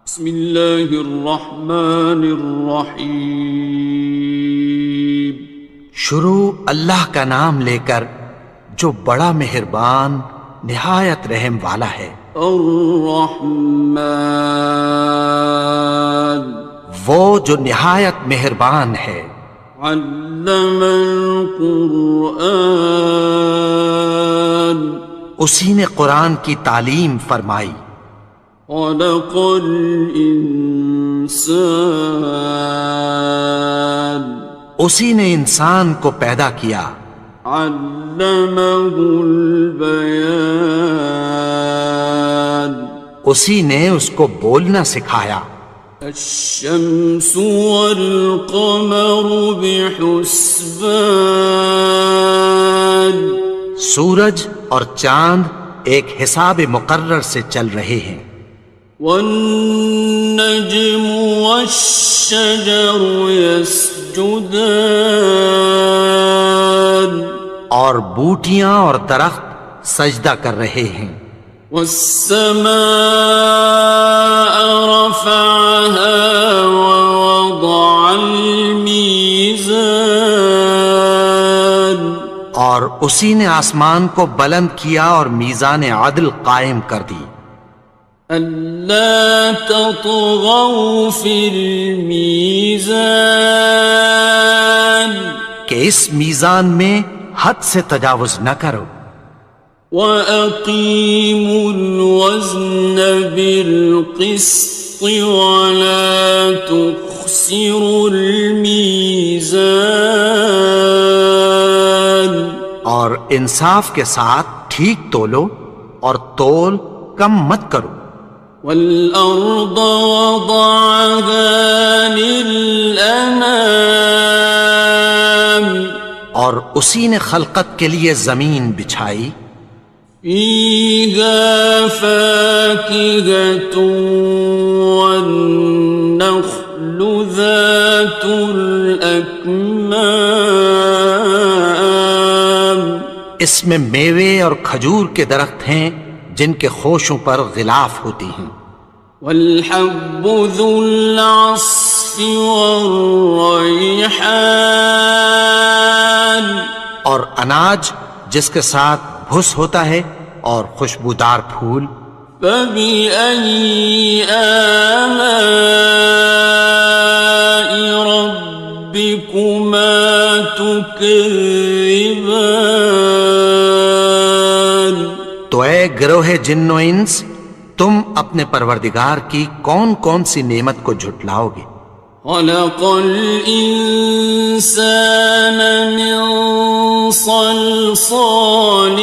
بسم اللہ الرحمن الرحیم۔ شروع اللہ کا نام لے کر جو بڑا مہربان نہایت رحم والا ہے۔ الرحمن، وہ جو نہایت مہربان ہے۔ علم القرآن، اسی نے قرآن کی تعلیم فرمائی۔ خلق الانسان، اسی نے انسان کو پیدا کیا۔ علمہ البیان، اسی نے اس کو بولنا سکھایا۔ الشمس والقمر بحسبان، سورج اور چاند ایک حساب مقرر سے چل رہے ہیں۔ والنجم والشجر يسجدان، اور بوٹیاں اور درخت سجدہ کر رہے ہیں۔ والسماء رفعها ووضع الميزان، اور اسی نے آسمان کو بلند کیا اور میزان عدل قائم کر دی۔ ألا تطغوا في الميزان، کہ اس میزان میں حد سے تجاوز نہ کرو۔ وَأَقِيمُوا الْوَزْنَ بِالْقِسْطِ وَلَا تُخْسِرُوا الْمِيزَانَ، اور انصاف کے ساتھ ٹھیک تولو اور تول کم مت کرو۔ وَالْأَرْضَ وَضَعَهَا لِلْأَنَامِ، اور اسی نے خلقت کے لیے زمین بچھائی۔ فِيهَا فَاكِهَةٌ وَالنَّخْلُ ذَاتُ الْأَكْمَامِ، اس میں میوے اور کھجور کے درخت ہیں جن کے خوشوں پر غلاف ہوتی ہیں۔ وَالْحَبُّ ذُو الْعَصْفِ وَالرَّيْحَانِ، اور اناج جس کے ساتھ بھس ہوتا ہے اور خوشبودار پھول۔ فَبِأَيِّ آلَاءِ رَبِّكُمَا تُكَذِّبَانِ، تو اے گروہ جن و انس، تم اپنے پروردگار کی کون کون سی نعمت کو جھٹلاؤ گے؟ خَلَقَ الْإِنسَانَ مِنْ صَلْصَالٍ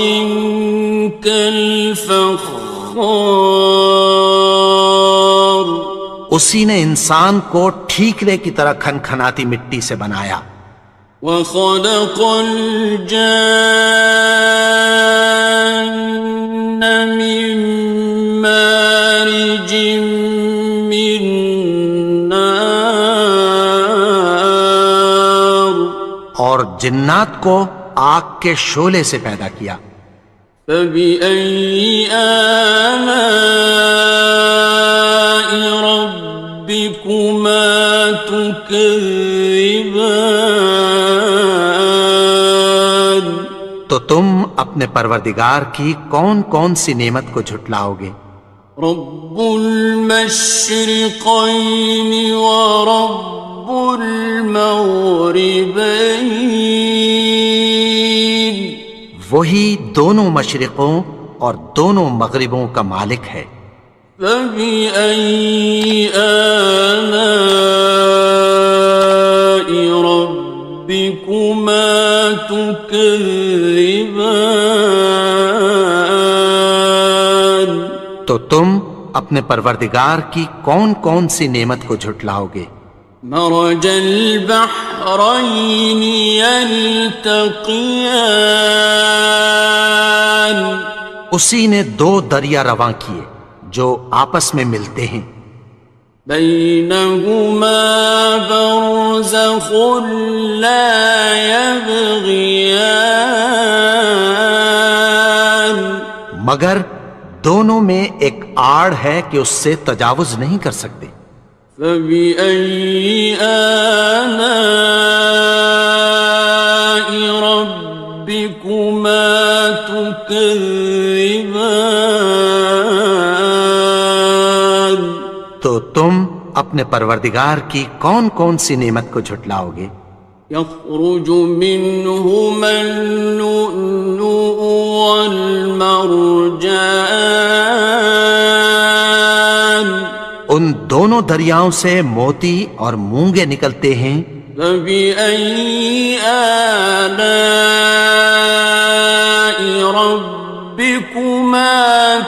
كَالْفَخَّارِ، اسی نے انسان کو ٹھیکرے کی طرح کھنکھناتی مٹی سے بنایا۔ وَخَلَقَ الْجَانَّ مِن مَّارِجٍ مِّن نَّارٍ، اور جنات کو آگ کے شعلے سے پیدا کیا۔ فَبِأَيِّ آلَاءِ رَبِّكُمَا تُكَذِّبَانِ، تو تم اپنے پروردگار کی کون کون سی نعمت کو جھٹلاؤ گے؟ رب المشرقین ورب المغربین، وہی دونوں مشرقوں اور دونوں مغربوں کا مالک ہے۔ فَبِأَيِّ آلَاءِ رَبِّكُمَا تُكَذِّبَانِ، تو تم اپنے پروردگار کی کون کون سی نعمت کو جھٹلاؤ گے؟ مرج البحرین یلتقیان، اسی نے دو دریا رواں کیے جو آپس میں ملتے ہیں۔ بینہما برزخ لا یبغیان، مگر دونوں میں ایک آڑ ہے کہ اس سے تجاوز نہیں کر سکتے۔ فبأي آلاء ربكما تكذبان؟ تو تم اپنے پروردگار کی کون کون سی نعمت کو جھٹلاؤ گے؟ يخرج منهما اللؤلؤ والمرجان، ان دونوں دریاؤں سے موتی اور مونگے نکلتے ہیں۔ فبأي آلاء ربكما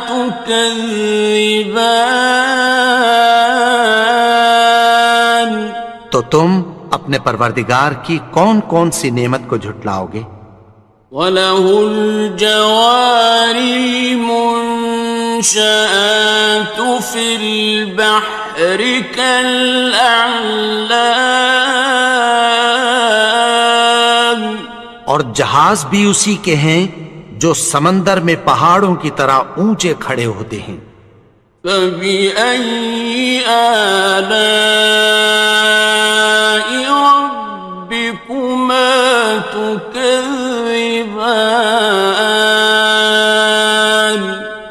تكذبان؟ تو تم اپنے پروردگار کی کون کون سی نعمت کو جھٹلاؤ گے؟ وَلَهُ الْجَوَارِ الْمُنشَآتُ فِي الْبَحْرِ كَالْأَعْلَامِ، اور جہاز بھی اسی کے ہیں جو سمندر میں پہاڑوں کی طرح اونچے کھڑے ہوتے ہیں۔ فَبِأَيِّ آلَاءِ رَبِّكُمَا تُكَذِّبَانِ؟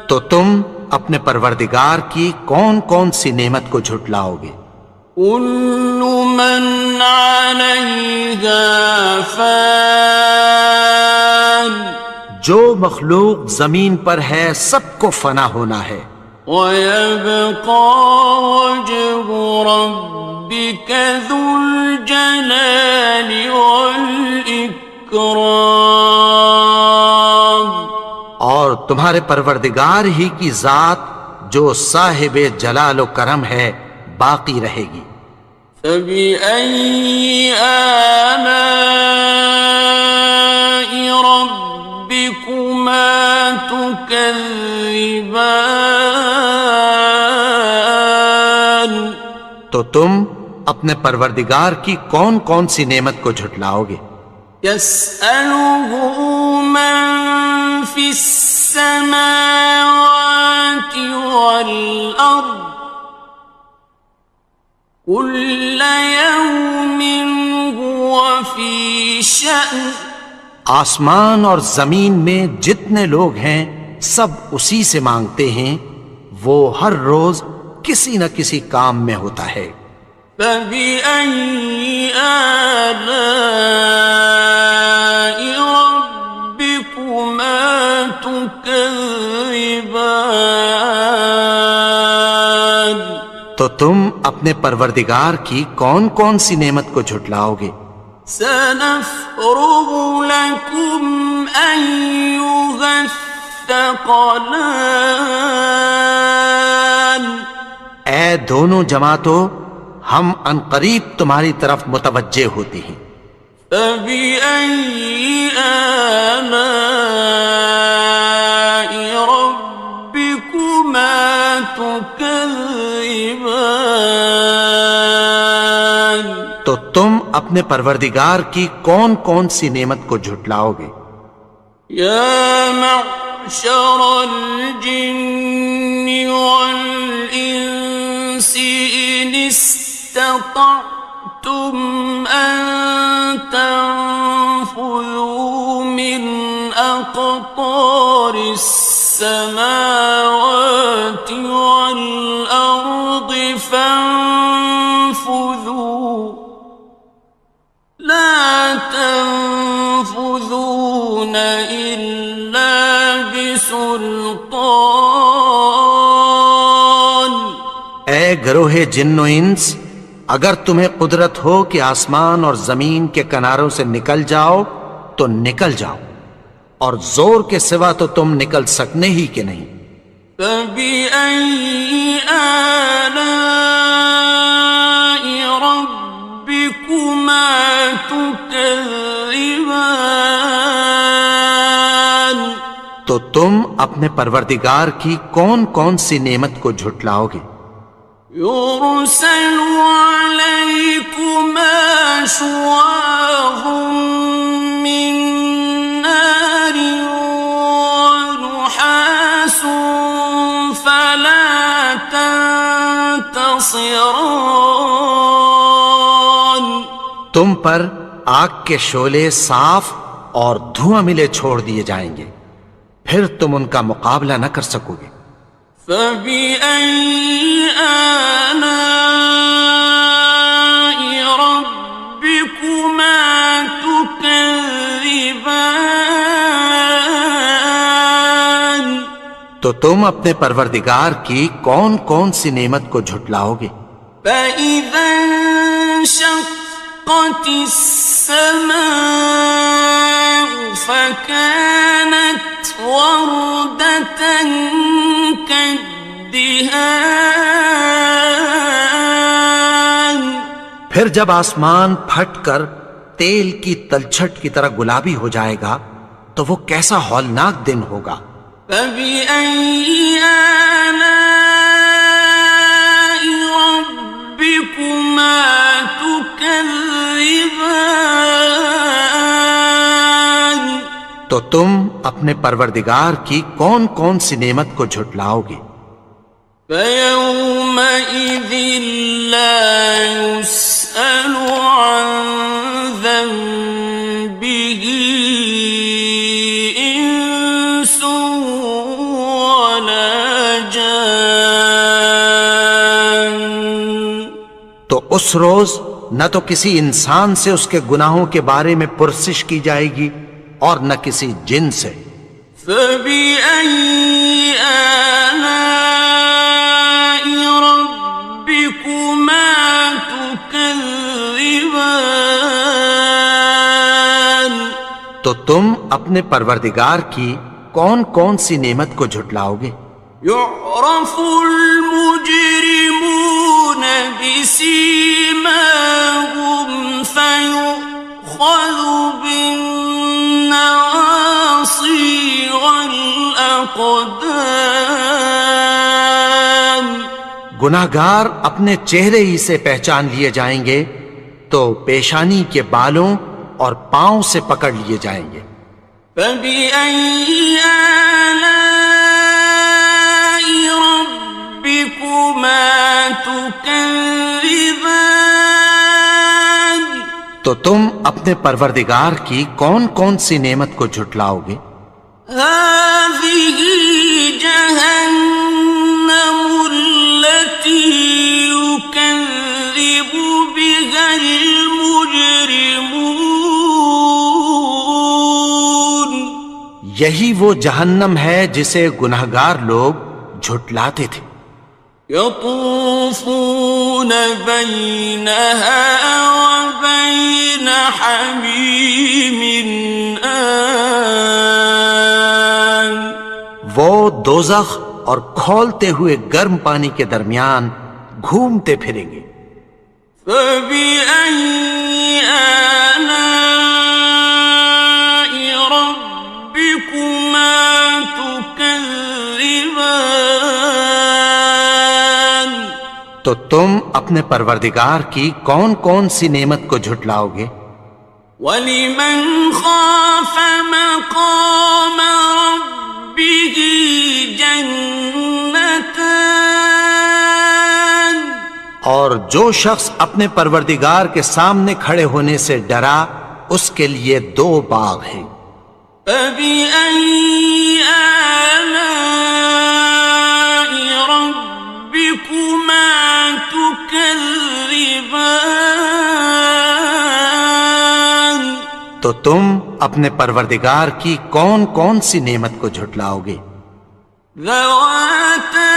تو تم اپنے پروردگار کی کون کون سی نعمت کو جھٹلاؤ گے؟ كُلُّ مَنْ عَلَيْهَا فَانٍ، جو مخلوق زمین پر ہے سب کو فنا ہونا ہے۔ وَيَبْقَى وَجْهُ رَبِّكَ ذُو الْجَلَالِ وَالْإِكْرَامِ، اور تمہارے پروردگار ہی کی ذات جو صاحب جلال و کرم ہے باقی رہے گی۔ فَبِأَيِّ آلَاءِ رَبِّكُمَا تُكَذِّبَانِ؟ تو تم اپنے پروردگار کی کون کون سی نعمت کو جھٹلاؤ گے؟ يَسْأَلُهُ مَن فِي السَّمَاوَاتِ وَالْأَرْضِ كُلَّ يَوْمٍ هُوَ فِي شَأْنٍ، آسمان اور زمین میں جتنے لوگ ہیں سب اسی سے مانگتے ہیں، وہ ہر روز کسی نہ کسی کام میں ہوتا ہے۔ فَبِأَيِّ آلَاءِ رَبِّكُمَا تُكَذِّبَانِ؟ تو تم اپنے پروردگار کی کون کون سی نعمت کو جھٹلاؤ گے؟ سَنَفْرُغُ لَكُمْ أَيُّهَ الثَّقَلَانِ، اے دونوں جماعتوں ہم عنقریب تمہاری طرف متوجہ ہوتے ہیں۔ فَبِأَيِّ آلَاءِ رَبِّكُمَا تُكَذِّبَانِ؟ تو تم اپنے پروردگار کی کون کون سی نعمت کو جھٹلاؤ گے؟ يَا مَعْشَرَ الْجِنِّ وَالْإِنسِ إِنِ اسْتَطَعْتُمْ أَن تَنفُذُوا مِنْ أَقْطَارِ السَّمَاوَاتِ وَالْأَرْضِ فَانفُذُوا لَا تَنفُذُونَ إِلَّا بِسُلْطَانٍ۔ اے گروہ جن و انس، اگر تمہیں قدرت ہو کہ آسمان اور زمین کے کناروں سے نکل جاؤ تو نکل جاؤ، اور زور کے سوا تو تم نکل سکنے ہی کہ نہیں۔ فَبِأَيِّ آلَاءِ رَبِّكُمَا تُكَذِّبَانِ؟ تو تم اپنے پروردگار کی کون کون سی نعمت کو جھٹلاؤ گے؟ يُرْسَلُ عَلَيْكُمَا شُوَاظٌ مِّن نَّارٍ وَنُحَاسٌ ينتصران. تم پر آگ کے شعلے صاف اور دھواں ملے چھوڑ دیے جائیں گے، پھر تم ان کا مقابلہ نہ کر سکو گے۔ فبأي آلاء ربكما تكذبان. تو تم اپنے پروردگار کی کون کون سی نعمت کو جھٹلاؤ گے؟ فإذا انشقت السماء فكانت وردة كالدهان. پھر جب آسمان پھٹ کر تیل کی تلچھٹ کی طرح گلابی ہو جائے گا تو وہ کیسا ہولناک دن ہوگا۔ فبأي آلاء ربكما تكذبان. تو تم اپنے پروردگار کی کون کون سی نعمت کو جھٹلاؤ گے؟ فيومئذ لا يسأل عن ذنبه إنس ولا جان. تو اس روز نہ تو کسی انسان سے اس کے گناہوں کے بارے میں پرسش کی جائے گی اور نہ کسی جن سے۔ فبأي آلاء ربكما تكذبان. تو تم اپنے پروردگار کی کون کون سی نعمت کو جھٹلاؤ گے؟ يعرف المجرمون بسيماهم فيؤخذ بالنواصي والأقدام. گناہگار اپنے چہرے ہی سے پہچان لیے جائیں گے تو پیشانی کے بالوں اور پاؤں سے پکڑ لیے جائیں گے۔ فبأي آلاء ربكما تكذبان. تو تم اپنے پروردگار کی کون کون سی نعمت کو جھٹلاؤ گے؟ هذه جهنم التي يكذب بها المجرمون. یہی وہ جہنم ہے جسے گناہگار لوگ جھٹلاتے تھے۔ يطوفون بينها وبين حميم آن. وہ دوزخ اور کھولتے ہوئے گرم پانی کے درمیان گھومتے پھریں گے۔ فبأي آلاء ربكما تكذبان. تو تم اپنے پروردگار کی کون کون سی نعمت کو جھٹلاؤ گے؟ وَلِمَنْ خَافَ مَقَامَ رَبِّهِ جَنَّتَانِ. اور جو شخص اپنے پروردگار کے سامنے کھڑے ہونے سے ڈرا اس کے لیے 2 باغ ہیں۔ فَبِأَيِّ آلَاءِ رَبِّكُمَا تُكَذِّبَانِ. تو تم اپنے پروردگار کی کون کون سی نعمت کو جھٹلاؤ گے؟ ذَوَاتَا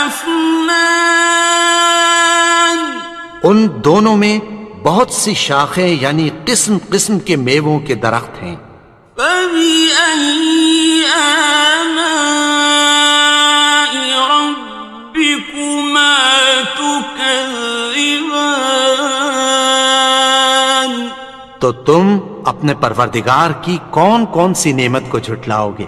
أَفْنَانٍ. ان دونوں میں بہت سی شاخیں یعنی قسم قسم کے میووں کے درخت ہیں۔ فَبِأَيِّ آلَاءِ رَبِّكُمَا تُكَذِّبَانِ. تو تم اپنے پروردگار کی کون کون سی نعمت کو جھٹلاؤ گے؟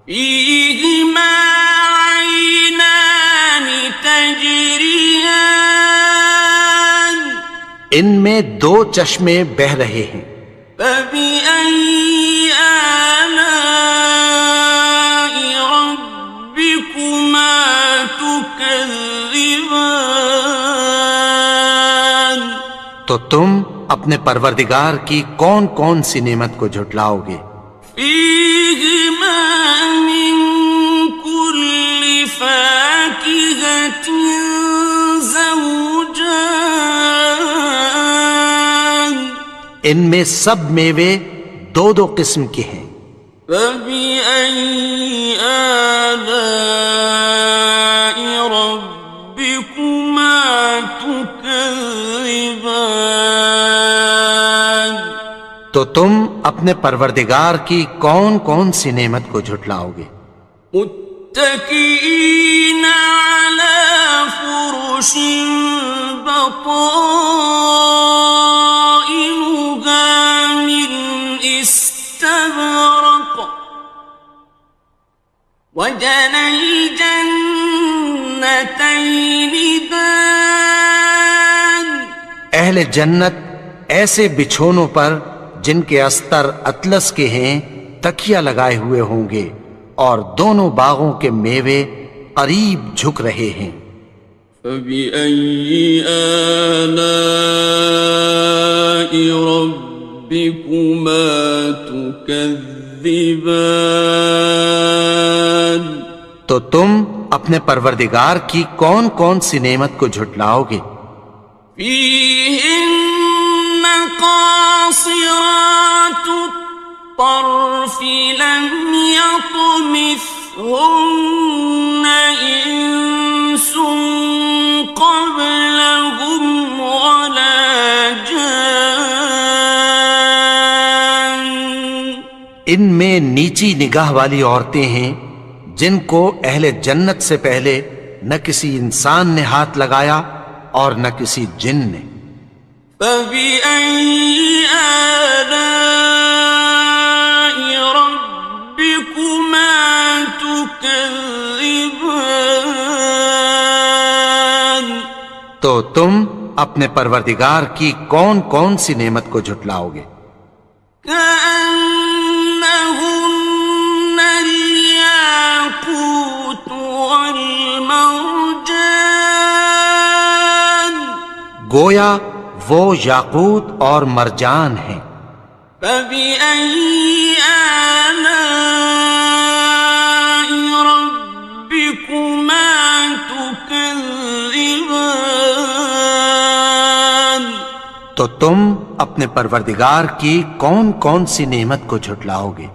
فِيهِمَا عَيْنَانِ تَجْرِيَانِ. ان میں 2 چشمے بہہ رہے ہیں۔ فَبِأَيِّ آلَاءِ رَبِّكُمَا تُكَذِّبَانِ. تكذبان تو تم اپنے پروردگار کی کون کون سی نعمت کو جھٹلاؤ گے؟ فيهما من كل فاكهة زوجان ان میں سب میوے دو دو قسم کے ہیں۔ فبأي آلاء ربكما تكذبان تو تم اپنے پروردگار کی کون کون سی نعمت کو جھٹلاؤ گے؟ متكئين على فرش بطائنها من استبرق وجنى الجنتين دان اہل جنت ایسے بچھونوں پر جن کے استر اطلس کے ہیں تکیہ لگائے ہوئے ہوں گے، اور دونوں باغوں کے میوے قریب جھک رہے ہیں۔ فبأي آلاء ربكما تكذبان تو تم اپنے پروردگار کی کون کون سی نعمت کو جھٹلاؤ گے؟ فيهن قاصرات الطرف لم يطمثهن إنس قبلهم ولا جان ان میں نیچی نگاہ والی عورتیں ہیں جن کو اہل جنت سے پہلے نہ کسی انسان نے ہاتھ لگایا اور نہ کسی جن نے۔ فبأي آلاء ربكما تكذبان تو تم اپنے پروردگار کی کون کون سی نعمت کو جھٹلاؤ گے؟ كأنهن الياقوت والمرجان گویا وہ یاقوت اور مرجان ہیں۔ فبأي آلاء ربكما تكذبان تو تم اپنے پروردگار کی کون کون سی نعمت کو جھٹلاؤ گے؟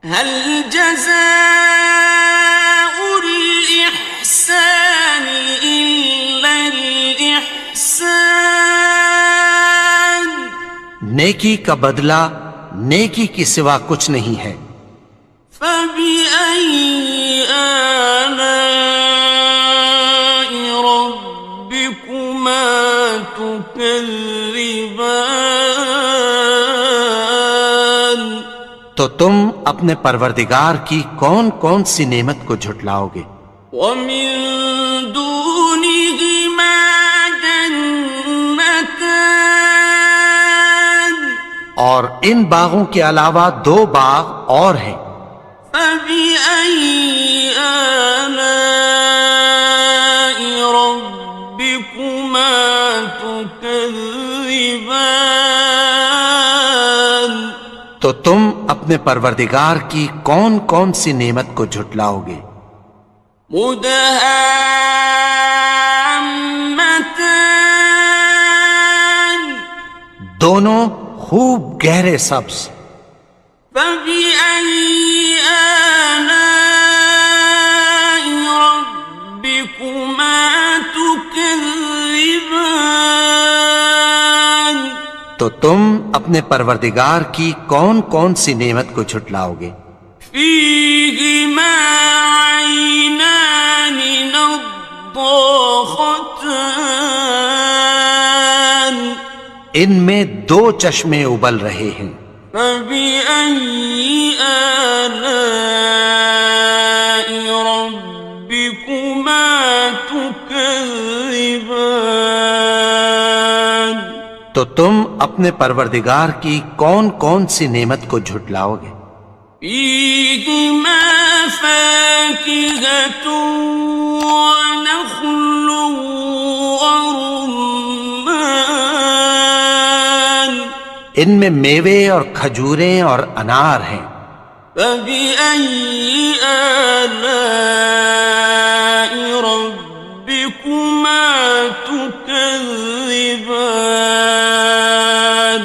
هل جزاء الإحسان إلا الإحسان نیکی کا بدلہ نیکی کی سوا کچھ نہیں ہے۔ فبأي آلاء ربكما تكذبان تو تم اپنے پروردگار کی کون کون سی نعمت کو جھٹلاؤ گے؟ ومن دونهما جنتان اور ان باغوں کے علاوہ دو باغ اور ہیں۔ فبأي آلاء ربكما تكذبان تو تم اپنے پروردگار کی کون کون سی نعمت کو جھٹلاؤ گے؟ مدهامتان دونوں خوب گہرے سبز۔ فبأي آلاء ربكما تكذبان تو تم اپنے پروردگار کی کون کون سی نعمت کو جھٹلاؤ گے؟ فيهما عينان نضاختان ان میں دو چشمے ابل رہے ہیں۔ فبأي آلاء ربكما تكذبان تو تم اپنے پروردگار کی کون کون سی نعمت کو جھٹلاؤ گے؟ فيهما فاكهة ونخل ورمان ان میں میوے اور کھجوریں اور انار ہیں. فبأي آلاء ربكما تكذبان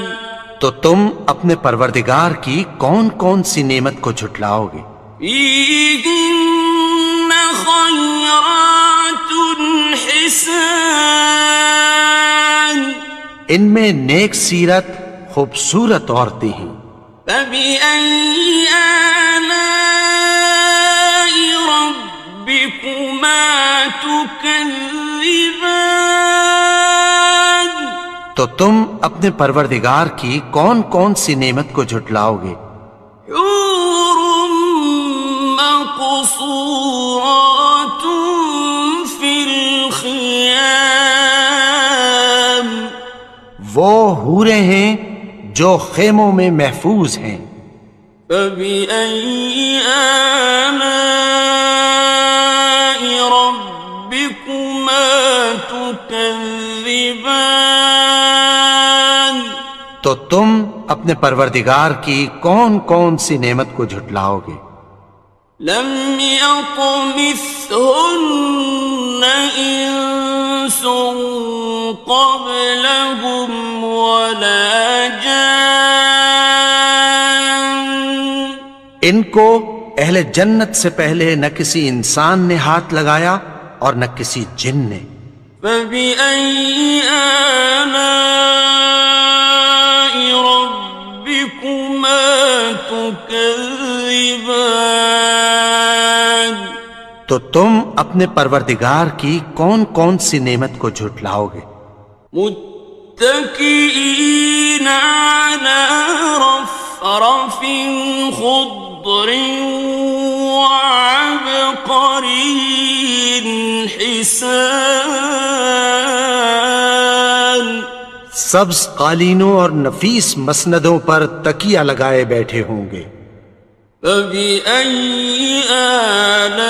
تو تم اپنے پروردگار کی کون کون سی نعمت کو جھٹلاؤ گے؟ فيهن خيرات حسان ان میں نیک سیرت خوبصورت عورتیں ہیں. فبأي آلاء ربكما تكذبان تو تم اپنے پروردگار کی کون کون سی نعمت کو جھٹلاؤ گے؟ حور مقصورات في الخيام وہ حوریں ہیں جو خیموں میں محفوظ ہیں. فبأي آلاء ربكما تكذبان تو تم اپنے پروردگار کی کون کون سی نعمت کو جھٹلاؤ گے؟ لم يطمثهن إنس قبلهم ولا جان ان کو اہل جنت سے پہلے نہ کسی انسان نے ہاتھ لگایا اور نہ کسی جن نے. فبأي آلاء ربكما تكذبان تو تم اپنے پروردگار کی کون کون سی نعمت کو جھٹلاؤ گے؟ متكئين على رفرف خضر وعبقري حسان سبز قالینوں اور نفیس مسندوں پر تکیہ لگائے بیٹھے ہوں گے. فبأي آلاء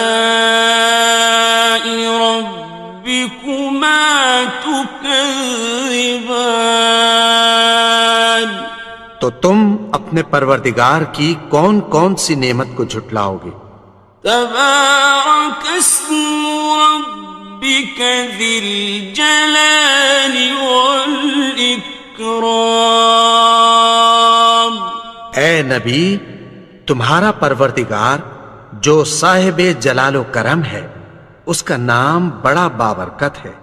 ربكما تكذبان تو تم اپنے پروردگار کی کون کون سی نعمت کو جھٹلاؤ گے؟ تبارك اسم ربك ذي الجلال والإكرام اے نبی، تمہارا پروردگار جو صاحب جلال و کرم ہے، اس کا نام بڑا بابرکت ہے.